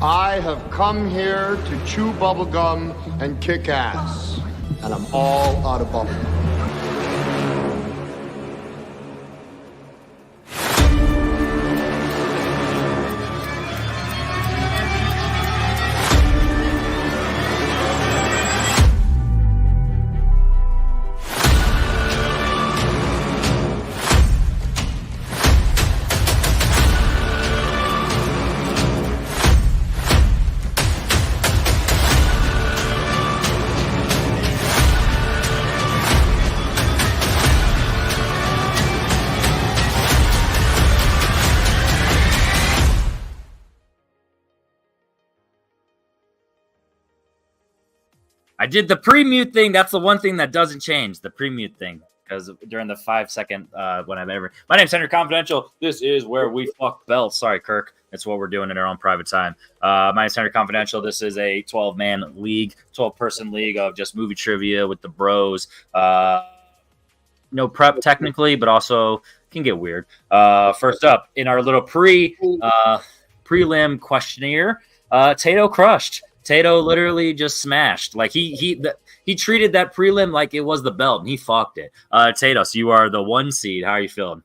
I have come here to chew bubblegum and kick ass. And I'm all out of bubblegum. I did the pre-mute thing. That's the one thing that doesn't change, the pre-mute thing. Because during the 5-second whenever. My name's Henry Confidential. This is where we fuck belts. Sorry, Kirk. That's what we're doing in our own private time. My name's Henry Confidential. This is a 12-man league, 12-person league of just movie trivia with the bros. No prep technically, but also can get weird. First up, in our little prelim questionnaire, Tato crushed. Tato literally just smashed. Like he treated that prelim like it was the belt, and he fucked it. Tato, so you are the 1 seed. How are you feeling?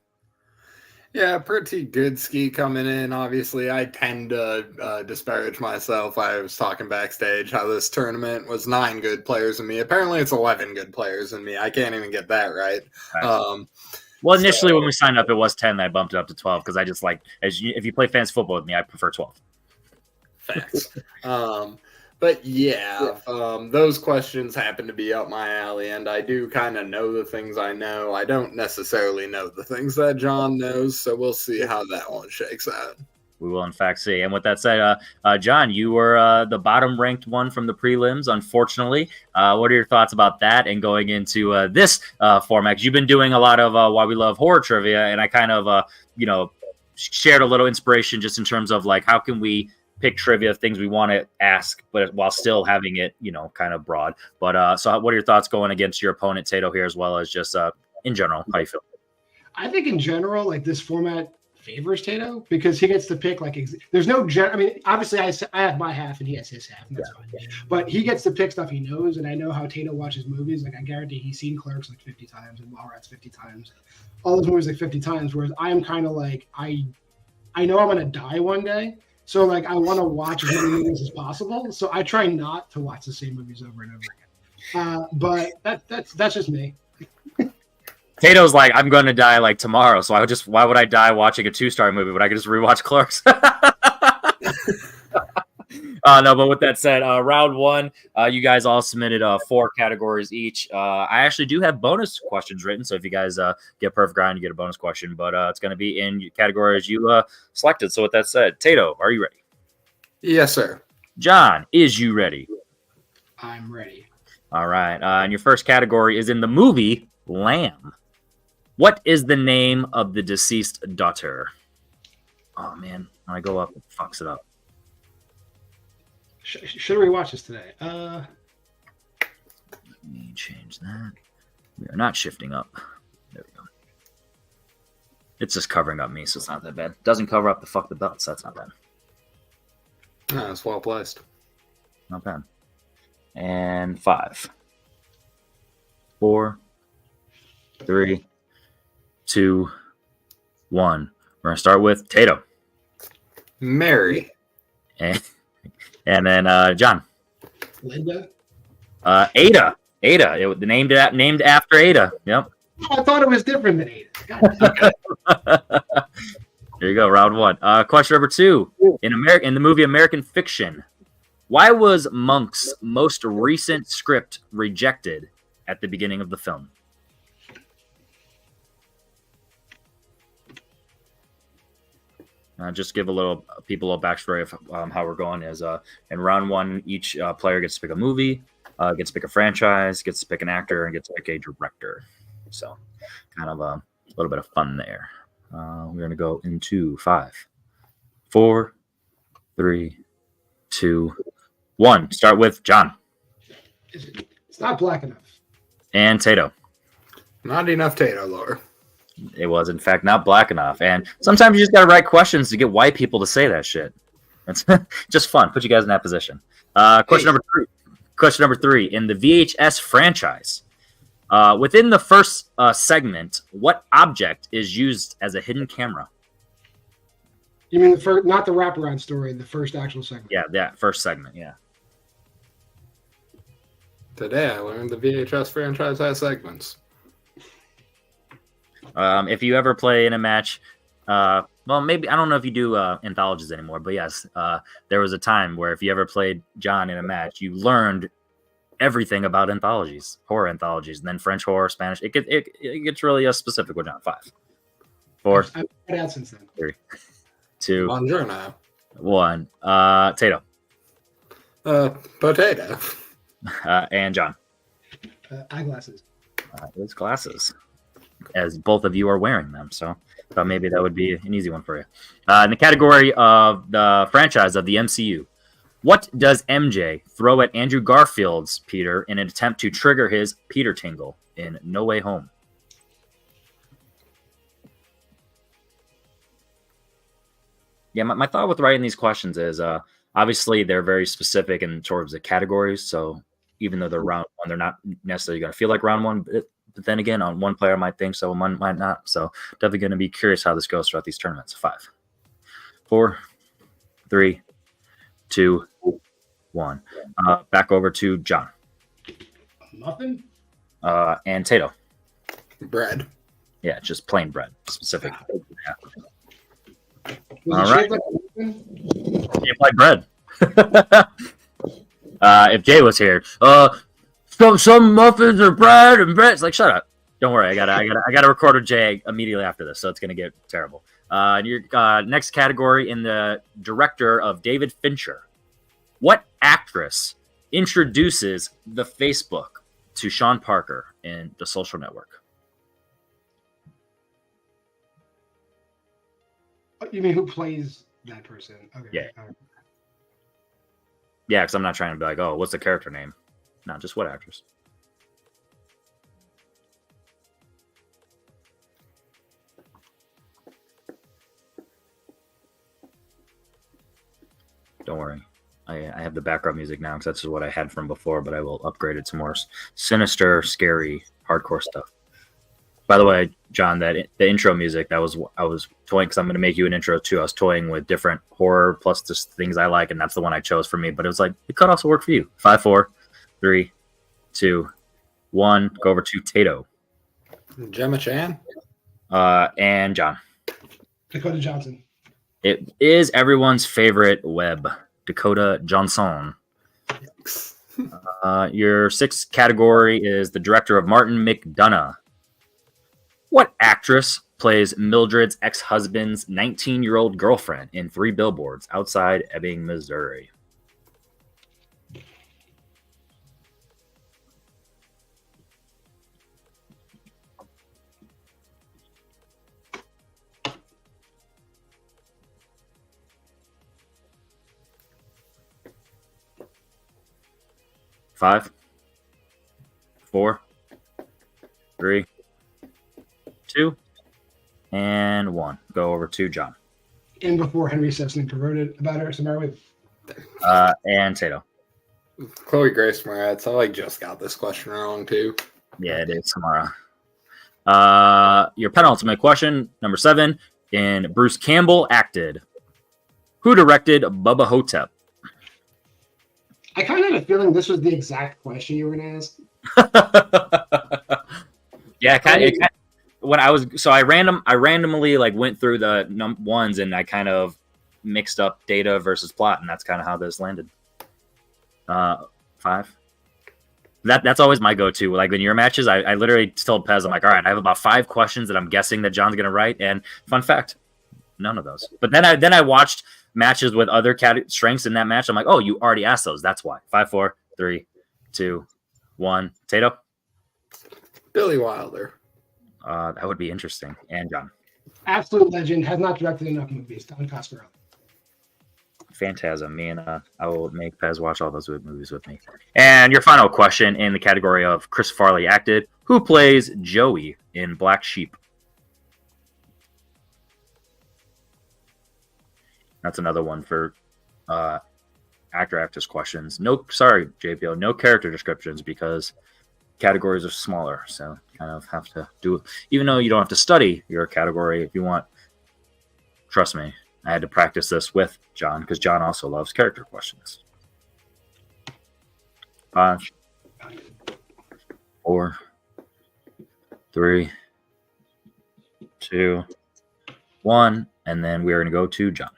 Yeah, pretty good ski coming in. Obviously, I tend to disparage myself. I was talking backstage how this tournament was 9 good players in me. Apparently, it's 11 good players in me. I can't even get that right. Well, initially when we signed up, it was 10. I bumped it up to 12 because I just like, if you play fantasy football with me, I prefer 12. Facts. But yeah, those questions happen to be up my alley, and I do kind of know the things I know. I don't necessarily know the things that John knows, so we'll see how that one shakes out. We will, in fact, see. And with that said, John, you were the bottom-ranked one from the prelims, unfortunately. What are your thoughts about that and going into this format? 'Cause you've been doing a lot of Why We Love Horror Trivia, and I kind of, shared a little inspiration just in terms of, like, how can we pick trivia of things we want to ask, but while still having it, kind of broad. But so what are your thoughts going against your opponent, Tato, here, as well as just in general? How do you feel? I think in general, like, this format favors Tato because he gets to pick, like, there's no obviously I have my half and he has his half, and that's fine. But he gets to pick stuff he knows, and I know how Tato watches movies. Like, I guarantee he's seen Clerks like 50 times and Mallrats 50 times. All those movies like 50 times, whereas I am kind of like, I know I'm going to die one day. So, like, I want to watch as many movies as possible. So I try not to watch the same movies over and over again. But that's just me. Tato's like, I'm going to die like tomorrow. So why would I die watching a 2-star movie when I could just rewatch Clerks? No, but with that said, round 1, you guys all submitted 4 categories each. I actually do have bonus questions written, so if you guys get perfect ground, you get a bonus question, but it's going to be in categories you selected. So with that said, Tato, are you ready? Yes, sir. John, is you ready? I'm ready. All right. And your first category is in the movie Lamb. What is the name of the deceased daughter? Oh, man. When I go up, it fucks it up. Should we watch this today? Let me change that. We are not shifting up. There we go. It's just covering up me, so it's not that bad. Doesn't cover up the fuck the belts. That's not bad. No, it's well placed. Not bad. And 5, 4, 3, 2, 1. We're going to start with Tato. Mary. And then John. Linda. Ada. Ada. Named after Ada. Yep. I thought it was different than Ada. There you go. Round 1. Question number 2. In the movie American Fiction, why was Monk's most recent script rejected at the beginning of the film? Just give people a backstory of how we're going. Is in round 1, each player gets to pick a movie, gets to pick a franchise, gets to pick an actor, and gets to pick a director. So, kind of a little bit of fun there. We're going to go into 5, 4, 3, 2, 1. Start with John. It's not black enough. And Tato. Not enough Tato, Laura. It was, in fact, not black enough. And sometimes you just got to write questions to get white people to say that shit. It's just fun. Put you guys in that position. Question number three. Question number three. In the VHS franchise, within the first segment, what object is used as a hidden camera? You mean not the wraparound story, the first actual segment? Yeah, that first segment. Yeah. Today I learned the VHS franchise has segments. If you ever play in a match, well, maybe I don't know if you do anthologies anymore, but yes, there was a time where if you ever played John in a match, you learned everything about anthologies, horror anthologies, and then French horror, Spanish. It gets really specific with John. 5, 4, I've been out since then. 3, 2, Buongiorno. 1. Tato. Potato. And John. Eyeglasses. Those glasses, as both of you are wearing them, so thought maybe that would be an easy one for you. In the category of the franchise of the MCU, what does MJ throw at Andrew Garfield's Peter in an attempt to trigger his Peter tingle in No Way Home? Yeah, my thought with writing these questions is obviously they're very specific in terms of categories. So even though they're round one, they're not necessarily going to feel like round one. But then again, on one player might think so, one might not. So definitely going to be curious how this goes throughout these tournaments. 5, 4, 3, 2, 1. Back over to John. Muffin? And Tato. Bread. Yeah, just plain bread, specific. Yeah. Was All it right. shaped like a muffin? Shaped like bread. If Jay was here, some muffins are bread and bread. It's like, shut up. Don't worry. I gotta record with Jay immediately after this, so it's gonna get terrible. Your next category in the director of David Fincher. What actress introduces the Facebook to Sean Parker in The Social Network? You mean who plays that person? Okay. Yeah. All right. Yeah, because I'm not trying to be like, oh, what's the character name? No, just what actress. Don't worry. I have the background music now because that's just what I had from before, but I will upgrade it to more sinister, scary, hardcore stuff. By the way, John, the intro music, I was toying because I'm going to make you an intro too. I was toying with different horror plus just things I like, and that's the one I chose for me. But it was like, it could also work for you. 5, 4, 3, 2, 1. Go over to Tato. Gemma Chan. And John. Dakota Johnson. It is everyone's favorite web, Dakota Johnson. Your sixth category is the director of Martin McDonagh. What actress plays Mildred's ex-husband's 19-year-old girlfriend in 3 Billboards Outside Ebbing, Missouri? Five, 4, 3, 2, and 1. Go over to John. In before Henry Sesson converted about her, Samara. And Tato. Chloe Grace Moretz. I just got this question wrong too. Yeah, it is Samara. Your penultimate question, number 7. In Bruce Campbell acted. Who directed Bubba Hotep? I kind of had a feeling this was the exact question you were going to ask. Yeah, when I randomly went through the ones and I kind of mixed up data versus plot, and that's kind of how this landed. 5. That's always my go-to. Like in your matches, I literally told Pez, I'm like, all right, I have about 5 questions that I'm guessing that John's gonna write, and fun fact, none of those. But then I watched matches with other strengths in that match. I'm like, oh, you already asked those. That's why. 5, 4, 3, 2, 1. Tato. Billy Wilder. That would be interesting. And John. Absolute legend. Has not directed enough movies. Don Coscarelli. Phantasm. Me and I will make Pez watch all those movies with me. And your final question in the category of Chris Farley acted. Who plays Joey in Black Sheep? That's another one for actor actress questions. No, sorry, JPO, no character descriptions because categories are smaller. So kind of have to do it, even though you don't have to study your category if you want. Trust me, I had to practice this with John because John also loves character questions. 5, 4, 3, 2, 1, and then we're going to go to John.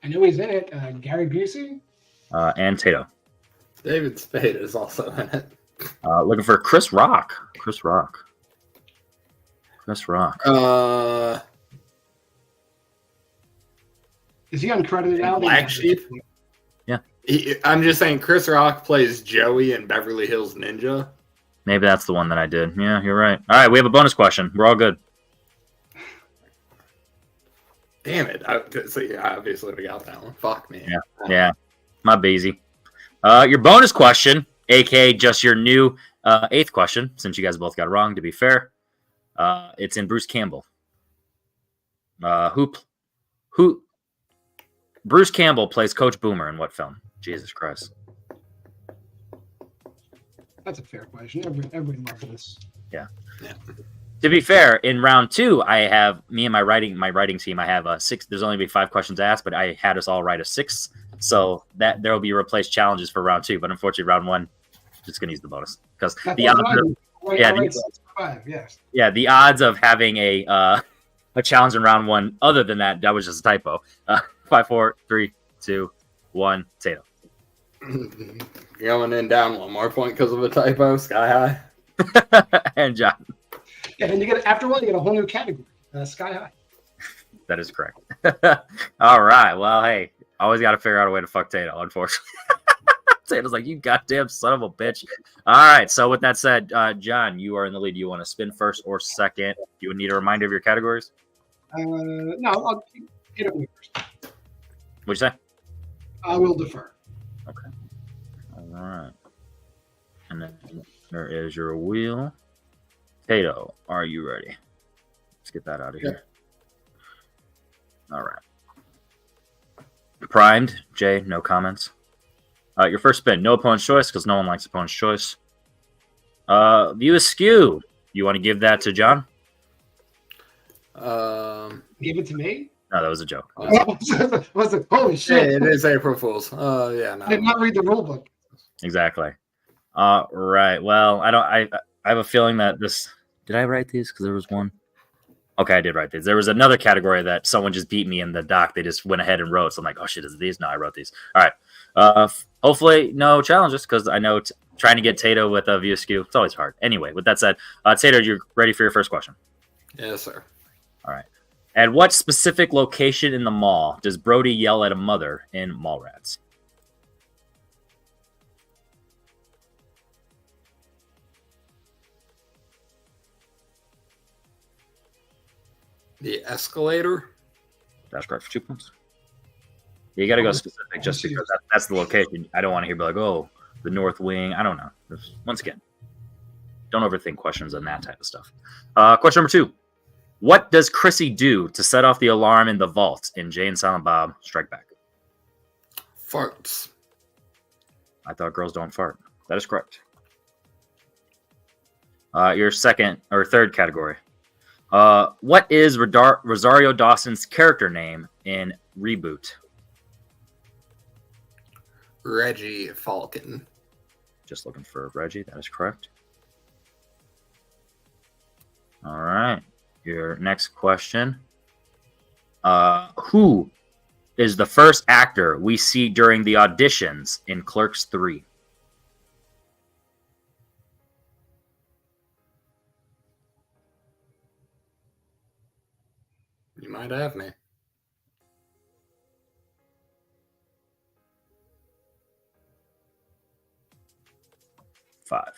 I know he's in it. Gary Busey? And Tato. David Spade is also in it. Looking for Chris Rock. Chris Rock. Is he uncredited now? Black Sheep? Yeah. I'm just saying Chris Rock plays Joey in Beverly Hills Ninja. Maybe that's the one that I did. Yeah, you're right. All right, we have a bonus question. We're all good. Damn it. See, obviously we got that one. Fuck me. Yeah. My busy. Your bonus question, aka just your new 8th question, since you guys both got it wrong, to be fair. It's in Bruce Campbell. Who Bruce Campbell plays Coach Boomer in what film? Jesus Christ. That's a fair question. Everybody loves this. Yeah. To be fair, in round 2, I have me and my writing team. I have 6. There's only be 5 questions asked, but I had us all write a 6. So that there will be replaced challenges for round 2. But unfortunately, round 1, just gonna use the bonus because the odds. The odds of having a challenge in round 1. Other than that, that was just a typo. 5, 4, 3, 2, 1. Tato. Going in down 1 more point because of a typo. Sky High. And John. Yeah, and you get after 1, you get a whole new category. Sky High. That is correct. All right. Well, hey, always got to figure out a way to fuck Tato. Unfortunately, Tato's like, you goddamn son of a bitch. All right. So with that said, John, you are in the lead. You want to spin first or second? You would need a reminder of your categories. No, I'll hit it first. What'd you say? I will defer. Okay. All right. And then there is your wheel. Tato, are you ready? Let's get that out of here. All right. Primed. Jay, no comments. Your first spin, no opponent's choice because no one likes opponent's choice. View askew. You want to give that to John? Give it to me? No, that was a joke. Was it? Holy shit! Yeah, it is April Fool's. Yeah, no. I did not read the rule book. Exactly. Right. Well, I have a feeling that this. Did I write these? Because there was one. Okay, I did write these. There was another category that someone just beat me in the doc. They just went ahead and wrote. So I'm like, oh shit, is it these? No, I wrote these. All right. Hopefully, no challenges because I know trying to get Tato with a view skew, it's always hard. Anyway, with that said, Tato, you're ready for your first question. Yes, sir. All right. At what specific location in the mall does Brody yell at a mother in Mallrats? The escalator? That's correct for 2 points. You got to go specific just because that's the location. I don't want to hear like, oh, the North Wing. I don't know. Once again, don't overthink questions on that type of stuff. Question number 2. What does Chrissy do to set off the alarm in the vault in Jay and Silent Bob Strike Back? Farts. I thought girls don't fart. That is correct. Your second or third category. What is Rosario Dawson's character name in Reboot? Reggie Falcon. Just looking for Reggie. That is correct. All right. Your next question. Who is the first actor we see during the auditions in Clerks 3? You might have me. Five,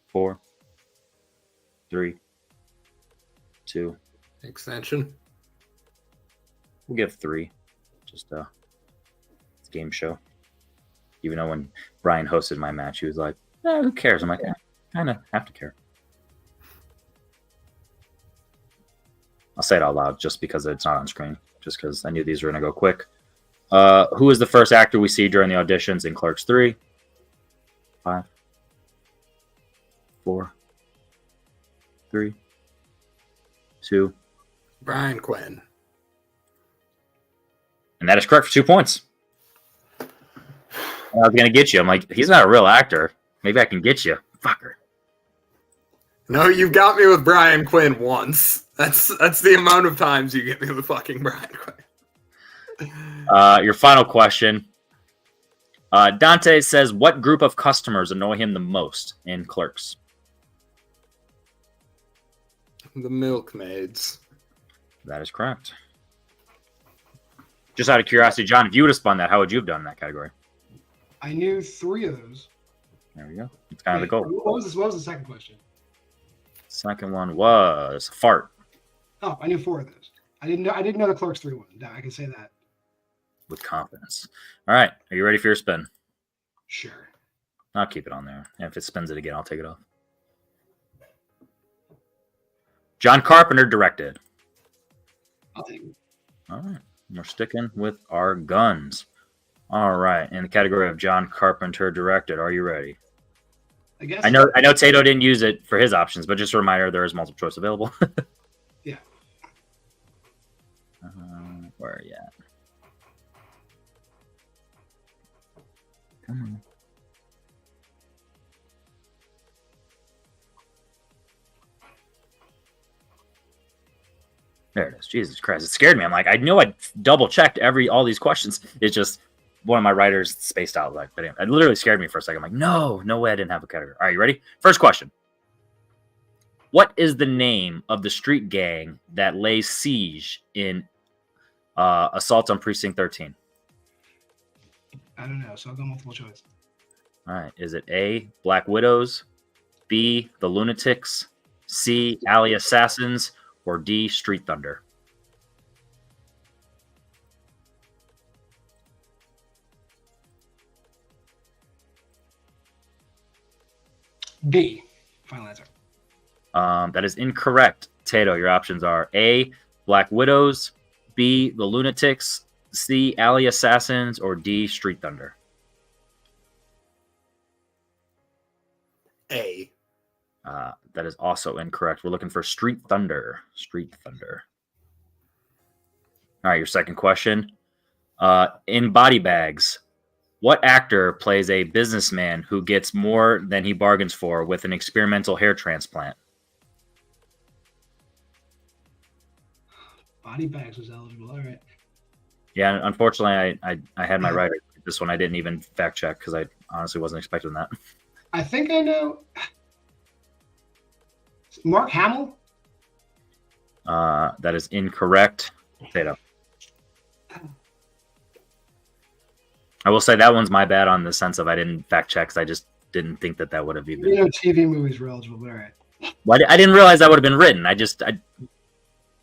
4, 3, 2. Extension. We'll give 3. Just it's a game show. Even though when Brian hosted my match, he was like, who cares? I'm like, I kind of have to care. I'll say it out loud just because it's not on screen. Just because I knew these were going to go quick. Who was the first actor we see during the auditions in Clerks 3? 5, 4, 3, 2. Brian Quinn. And that is correct for 2 points. I was going to get you. I'm like, he's not a real actor. Maybe I can get you. Fucker. No, you've got me with Brian Quinn once. That's the amount of times you get me with fucking Brian Quinn. Your final question. Dante says, what group of customers annoy him the most in Clerks? The milkmaids. That is correct. Just out of curiosity, John, if you would have spun that, how would you have done in that category? I knew 3 of those. There we go. It's kind of the goal. What was the second question? Second one was fart. Oh, I knew 4 of those. I didn't know the Clerks 3 one. No, I can say that. With confidence. All right. Are you ready for your spin? Sure. I'll keep it on there. And if it spins it again, I'll take it off. John Carpenter directed. I'll take it. All right. We're sticking with our guns. All right. In the category of John Carpenter directed, are you ready? I guess. I know Tato didn't use it for his options, but just a reminder, there is multiple choice available. Yeah. Where are you at? Come on. There it is. Jesus Christ. It scared me. I'm like, I know I double checked all these questions. It's just one of my writers spaced out. Like, but it literally scared me for a second. I'm like, no way I didn't have a category. All right, you ready? First question. What is the name of the street gang that lays siege in Assault on Precinct 13? I don't know, so I'll go multiple choice. All right. Is it A, Black Widows, B, the Lunatics, C, Alley Assassins, or D, Street Thunder? B. Final answer. That is incorrect. Tato, your options are A, Black Widows, B, the Lunatics, C, Alley Assassins, or D, Street Thunder. A. That is also incorrect. We're looking for Street Thunder. Street Thunder. All right, your second question. In Body Bags, what actor plays a businessman who gets more than he bargains for with an experimental hair transplant? Body Bags was eligible. All right. Yeah, unfortunately, I had my writer. This one I didn't even fact check because I honestly wasn't expecting that. I think I know. Mark Hamill? That is incorrect. Tato. I will say that one's my bad on the sense of I didn't fact check because I just didn't think that would have even. You know, TV movies were eligible, but all right. Well, I didn't realize that would have been written.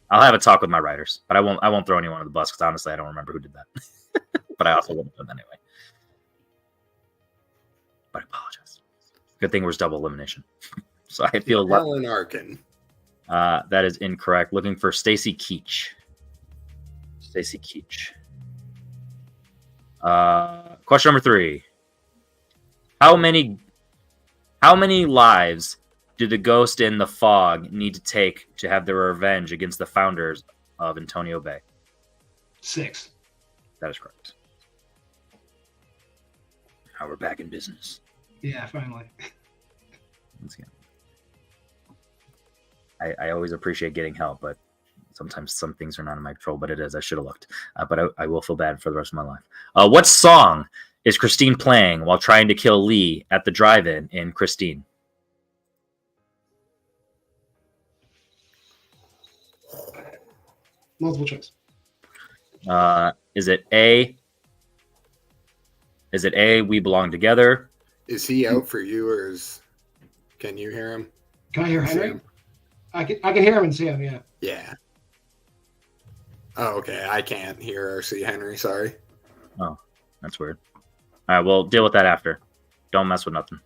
I'll have a talk with my writers, but I won't throw anyone on the bus because honestly, I don't remember who did that. But I also wouldn't have done that anyway. But I apologize. Good thing it was double elimination. So I feel Helen Arkin. That is incorrect. Looking for Stacy Keach. Stacy Keach. Question number 3. How many lives do the ghost in the fog need to take to have their revenge against the founders of Antonio Bay? 6. That is correct. Now we're back in business. Yeah, finally. Let's go. I always appreciate getting help, but sometimes some things are not in my control, but it is. I should have looked. But I will feel bad for the rest of my life. What song is Christine playing while trying to kill Lee at the drive-in in Christine? Multiple choice. Is it A, We Belong Together? Is he out for you, or can you hear him? Can I hear Henry? Sam? I can hear him and see him, yeah. Yeah. Oh, okay. I can't hear or see Henry. Sorry. Oh, that's weird. All right, we'll deal with that after. Don't mess with nothing.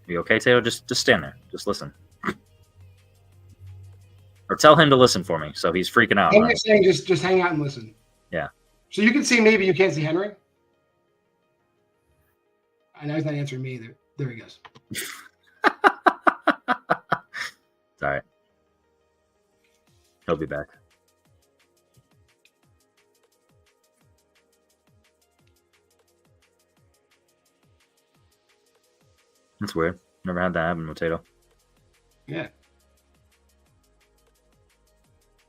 You okay, Tato? Just stand there. Just listen. Or tell him to listen for me. So he's freaking out. I'm Right? just saying, just hang out and listen. Yeah. So you can see, maybe you can't see Henry. I know he's not answering me either. There he goes. It's all right. He'll be back. That's weird. Never had that happen with Tato. Yeah.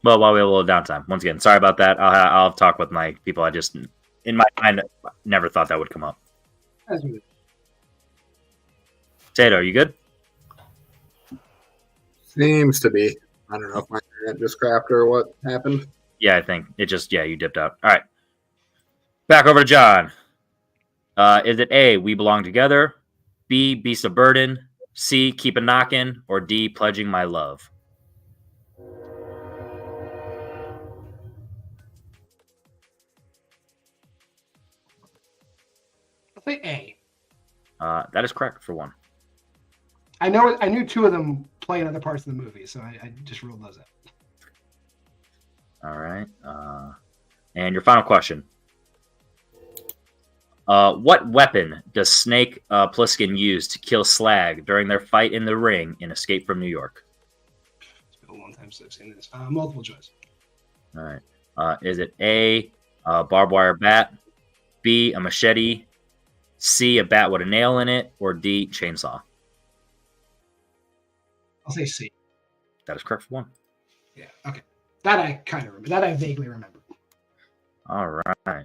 Well, while we have a little downtime. Once again, sorry about that. I'll talk with my people. I just, in my mind, never thought that would come up. That's weird. Tato, are you good? Seems to be. I don't know if my internet just crapped or what happened. Yeah, I think it just, you dipped out. All right. Back over to John. Is it A, We Belong Together, B, Beast of Burden, C, Keep a Knockin', or D, Pledging My Love? I'll say A. That is correct for one. I knew two of them play in other parts of the movie, so I just ruled those out. All right. And your final question. What weapon does Snake Plissken use to kill Slag during their fight in the ring in Escape from New York? It's been a long time since I've seen this. Multiple choice. All right. Is it A, barbed wire bat, B, a machete, C, a bat with a nail in it, or D, chainsaw? I'll say C. That is correct for one. Yeah. Okay. That I kind of remember. That I vaguely remember. All right.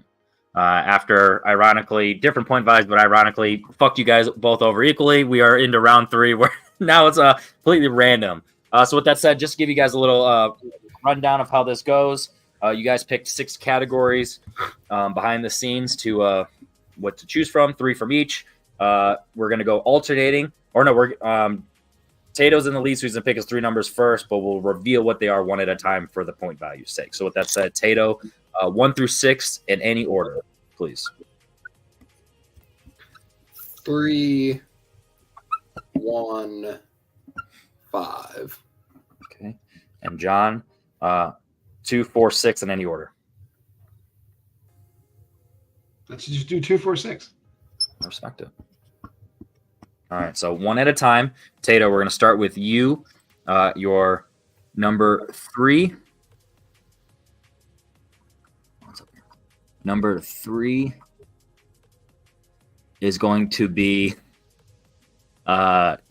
After, ironically, different point values, but ironically, fucked you guys both over equally, we are into round 3, where now it's completely random. So with that said, just to give you guys a little rundown of how this goes, you guys picked 6 categories behind the scenes to what to choose from, 3 from each. We're going to go alternating. Or no, we're Tato's in the lead, so he's going to pick his 3 numbers first, but we'll reveal what they are one at a time for the point value's sake. So with that said, Tato, 1 through 6 in any order, please. 3, 1, 5. Okay. And John, 2, 4, 6 in any order. Let's just do 2, 4, 6. I respect it. All right, so one at a time. Tato, we're going to start with you. Your number 3. Number 3 is going to be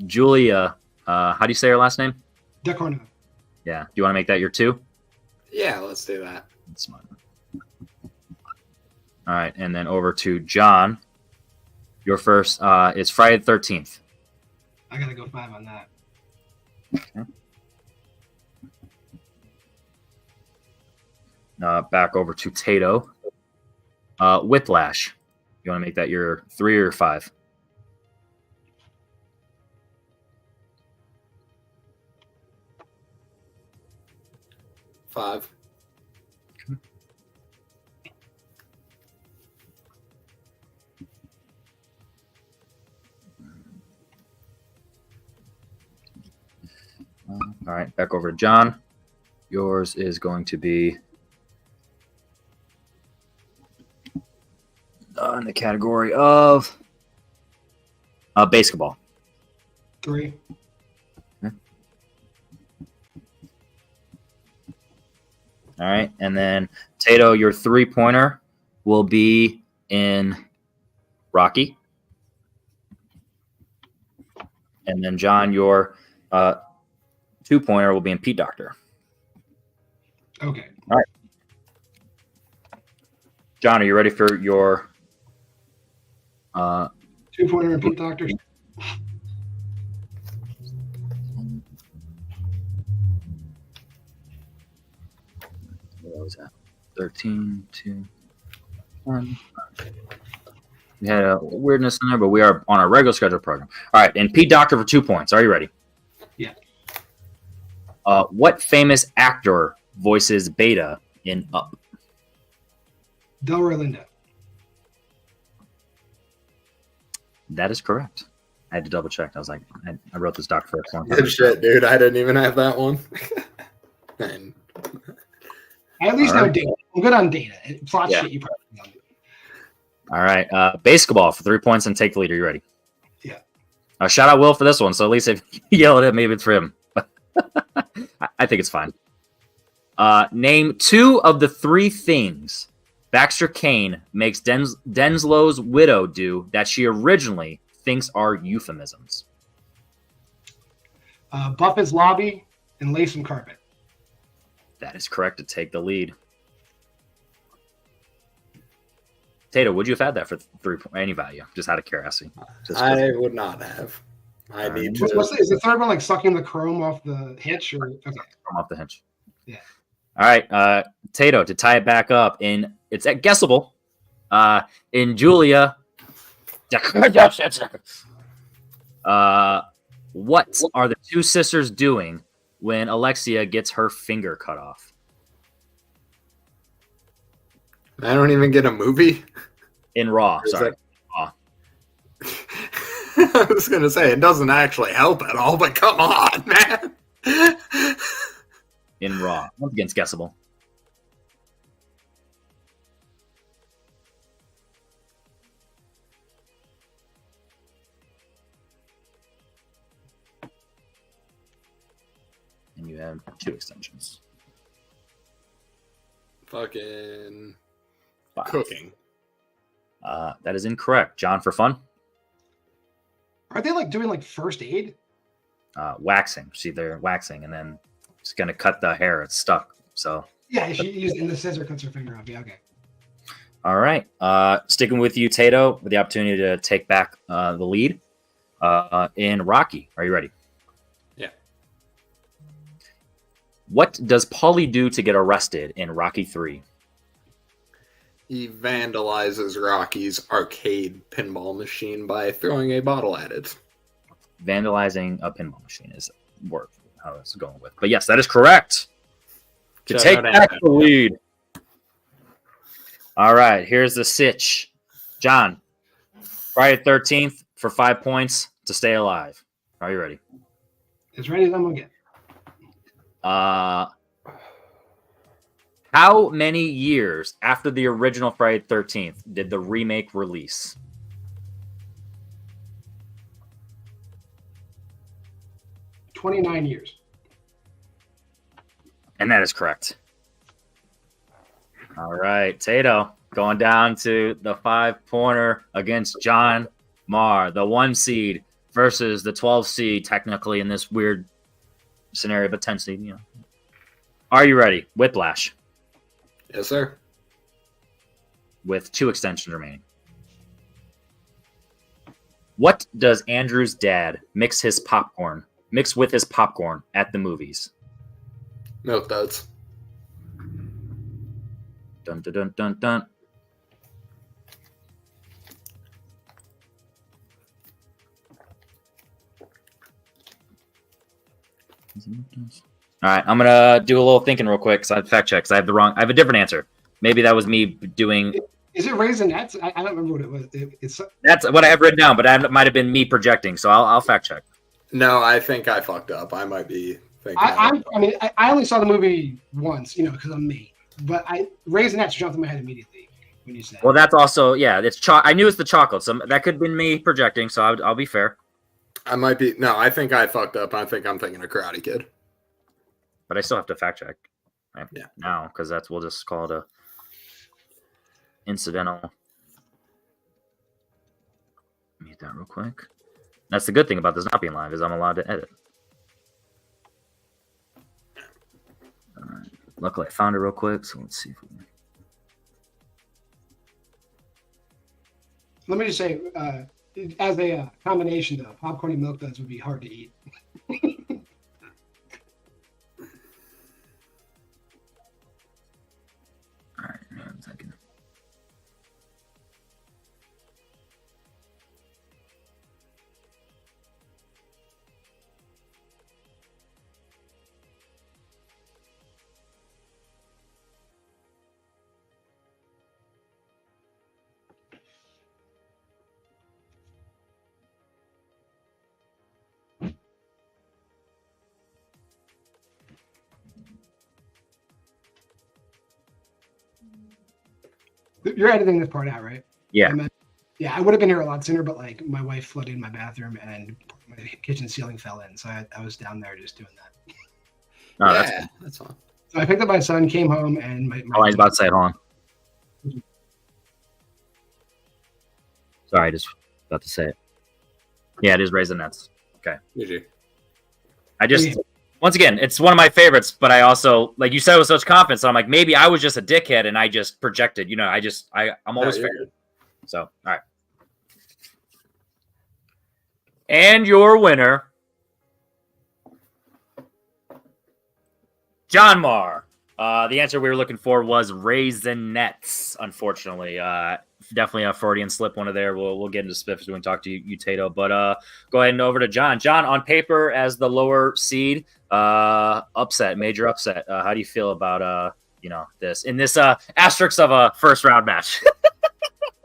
Julia. How do you say her last name? Decorno. Yeah. Do you want to make that your 2? Yeah, let's do that. That's smart. All right, and then over to John. Your first is Friday the 13th. I gotta go 5 on that. Okay. Back over to Tato. Whiplash. You want to make that your 3 or 5? 5. All right, back over to John. Yours is going to be in the category of basketball. 3. Okay. All right, and then Tato, your 3-pointer will be in Rocky. And then John, your 2-pointer will be in Pete Doctor. Okay. All right. John, are you ready for your 2-pointer and Pete Doctor? What was that? 13, 2, 1. We had a weirdness in there, but we are on our regular schedule program. All right, and Pete Doctor for 2 points. Are you ready? Yeah. What famous actor voices Beta in Up? Delroy Lindo. That is correct. I had to double check. I was like, I wrote this doc first. Good shit, dude. I didn't even have that one. And I at least All know right. data. I'm good on data. Plot Yeah. shit, you probably know. All right. Basketball for 3 points and take the lead. Are you ready? Yeah. Shout out Will for this one. So at least if you yell at it, maybe it's for him. I think it's fine. Name 2 of the 3 things Baxter Kane makes Denslow's widow do that she originally thinks are euphemisms. Buff his lobby and lay some carpet. That is correct to take the lead. Tato, would you have had that for 3 any value? Just out of curiosity. I would not have. I need to. Is the third one like sucking the chrome off the hitch? Or okay. Come off the hinge. Yeah. All right, Tato, to tie it back up, it's at guessable. In Julia, what are the 2 sisters doing when Alexia gets her finger cut off? I don't even get a movie. In Raw, sorry. I was gonna say it doesn't actually help at all, but come on, man. In Raw, once again, it's guessable. And you have 2 extensions. Fucking 5. cooking. That is incorrect. John, for fun? Are they like doing like first aid? Waxing. See, they're waxing, and then it's going to cut the hair. It's stuck. So. Yeah, she used in the scissor cuts her finger off. Yeah, okay. All right. Sticking with you, Tato, with the opportunity to take back the lead in Rocky. Are you ready? Yeah. What does Paulie do to get arrested in Rocky 3? He vandalizes Rocky's arcade pinball machine by throwing a bottle at it. Vandalizing a pinball machine is word how it's going with. But yes, that is correct. To Shout take out back Adam. the lead. All right, here's the sitch. John, Friday the 13th for 5 points to stay alive. Are you ready? As ready as I'm gonna get. How many years after the original Friday the 13th did the remake release? $29 years. And that is correct. All right, Tato going down to the 5-pointer against John Maher, the 1 seed versus the 12 seed, technically in this weird scenario, but 10 seed. You know. Are you ready? Whiplash Yes, sir. with 2 extensions remaining. What does Andrew's dad mix with his popcorn at the movies? Milk duds. Dun dun dun dun dun. All right, I'm gonna do a little thinking real quick because I fact check. I have a different answer. Maybe that was me doing. Is it Raisinets? I don't remember what it was. It's That's what I have written down, but that might have been me projecting. So I'll fact check. No, I think I fucked up. I might be thinking. I only saw the movie once, because I'm me. But Raisinets jumped in my head immediately when you said. Well, that's also it's I knew it's the chocolate, so that could have been me projecting. So I'll be fair. I might be. No, I think I fucked up. I think I'm thinking of Karate Kid. But I still have to fact check. Yeah. Now, because we'll just call it a incidental. Mute that real quick. That's the good thing about this not being live is I'm allowed to edit. All right. Luckily, I found it real quick, so let's see if we can. Let me just say, as a combination, though, popcorn and milk duds would be hard to eat. All right, hang on a second. You're editing this part out, right? Yeah. Yeah, I would have been here a lot sooner, but like my wife flooded my bathroom and my kitchen ceiling fell in, so I was down there just doing that. Oh, Yeah, that's fine. So I picked up my son, came home, and my I was about to say, hold on. Sorry, I just about to say it. Yeah, it is Raisinets. Okay. GG. I just, once again, it's one of my favorites, but I also, like you said with such confidence, so I'm like, maybe I was just a dickhead and I just projected. You know, I'm always fair. So, all right. And your winner, John Maher. The answer we were looking for was Raisinets, unfortunately. Definitely a Freudian slip one of there. We'll get into specifics when we talk to you, Tato. But go ahead and over to John. John, on paper as the lower seed, major upset. How do you feel about this in this asterisk of a first round match?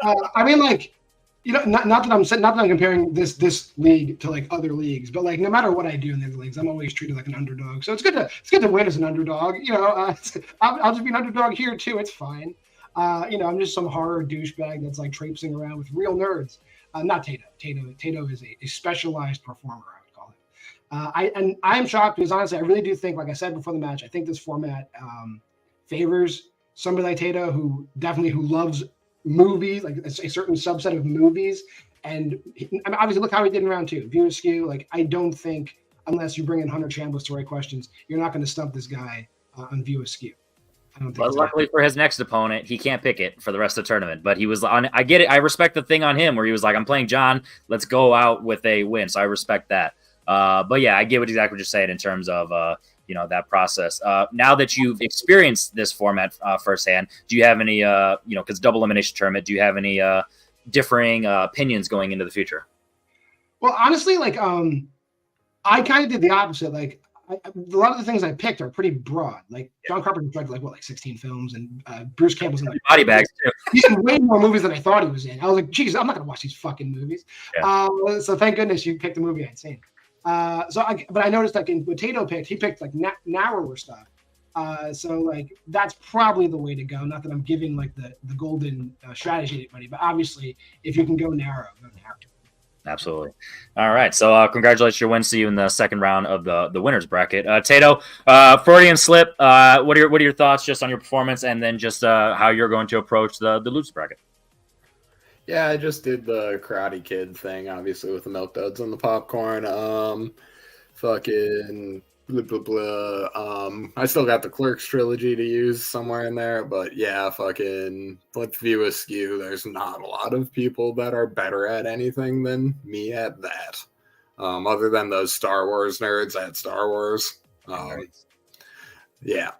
I mean, like, you know, not that I'm comparing this league to like other leagues, but like no matter what I do in these leagues, I'm always treated like an underdog. So it's good to win as an underdog. You know, I'll just be an underdog here too. It's fine. You know, I'm just some horror douchebag that's like traipsing around with real nerds. Not Tato. Tato is a specialized performer, I would call it. I am shocked because honestly, I really do think, like I said before the match, I think this format favors somebody like Tato who loves movies, like a certain subset of movies. And I mean, obviously, look how he did in round 2. View askew. Like, I don't think, unless you bring in Hunter Chambliss to write questions, you're not going to stump this guy on view askew. I don't think. But luckily for his next opponent, he can't pick it for the rest of the tournament. But he was on. I get it. I respect the thing on him where he was like, "I'm playing John. Let's go out with a win." So I respect that. But yeah, I get exactly what you're saying in terms of that process. Now that you've experienced this format firsthand, do you have any because double elimination tournament? Do you have any differing opinions going into the future? Well, honestly, like I kind of did the opposite. Like a lot of the things I picked are pretty broad. Like John Carpenter directed like 16 films, and Bruce Campbell's in like body bags too. He's in way more movies than I thought he was in. I was like, geez, I'm not gonna watch these fucking movies. Yeah. So thank goodness you picked the movie I'd seen. But I noticed like what Tato picked, he picked like narrower stuff. So like that's probably the way to go. Not that I'm giving like the golden strategy to anybody, but obviously if you can go narrow, go narrow. Absolutely. All right. So congratulations, your win. See you in the second round of the winners bracket. Tato, Freudian slip. What are your thoughts just on your performance, and then just how you're going to approach the losers bracket? Yeah, I just did the Karate Kid thing, obviously, with the milk duds and the popcorn. Fucking blah, blah, blah. I still got the Clerks trilogy to use somewhere in there, but yeah, fucking let's view askew. There's not a lot of people that are better at anything than me at that. Other than those Star Wars nerds at Star Wars. Yeah.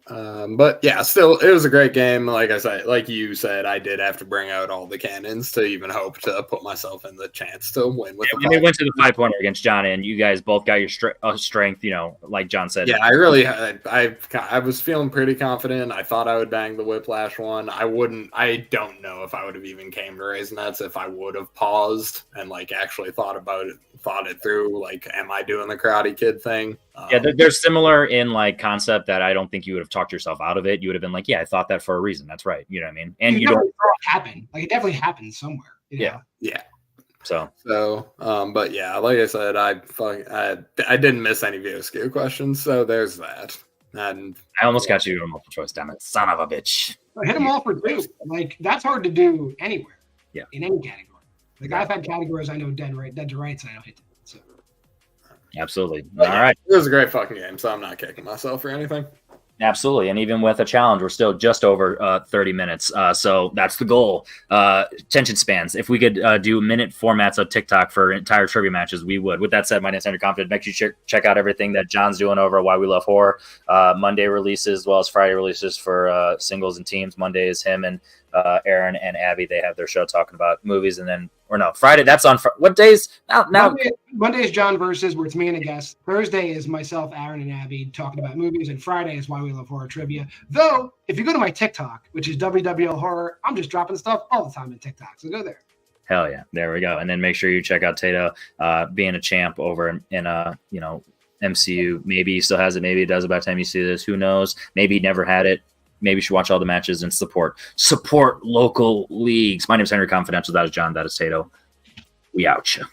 But yeah, still, it was a great game. Like you said, I did have to bring out all the cannons to even hope to put myself in the chance to win with. We went to the 5-pointer against John, and you guys both got your strength. Like John said. Yeah, I was feeling pretty confident. I thought I would bang the Whiplash one. I don't know if I would have even came to Raisinets if I would have paused and like actually thought it through. Like, am I doing the Karate Kid thing? Yeah, they're similar in like concept that I don't think you would have talked yourself out of it. You would have been like, yeah, I thought that for a reason. That's right. You know what I mean? And you don't happen. Like it definitely happened somewhere. Yeah. So, but yeah, like I said, I didn't miss any VSQ questions. So there's that. And I almost got you a multiple choice, damn it. Son of a bitch. I hit them all for 2. Like that's hard to do anywhere. Yeah. In any category. Like I've had categories I know dead to rights and I don't hit them. So. Absolutely. But all right. It was a great fucking game, so I'm not kicking myself or anything. Absolutely. And even with a challenge, we're still just over 30 minutes. So that's the goal. Attention spans. If we could do minute formats of TikTok for entire trivia matches, we would. With that said, my name's Andrew Confident. Make sure you check out everything that John's doing over Why We Love Horror. Monday releases as well as Friday releases for singles and teams. Monday is him and Aaron and Abby. They have their show talking about movies. And then, Friday, that's on what days? Now Monday is John versus, where it's me and a guest. Thursday is myself, Aaron, and Abby talking about movies. And Friday is Why We Love Horror Trivia. Though, if you go to my TikTok, which is WWL Horror, I'm just dropping stuff all the time in TikTok. So go there. Hell yeah. There we go. And then make sure you check out Tato being a champ over in MCU. Maybe he still has it. Maybe he does it by the time you see this. Who knows? Maybe he never had it. maybe you should watch all the matches and support local leagues. My name is Henry Confidential. That is John. That is Tato. We out you.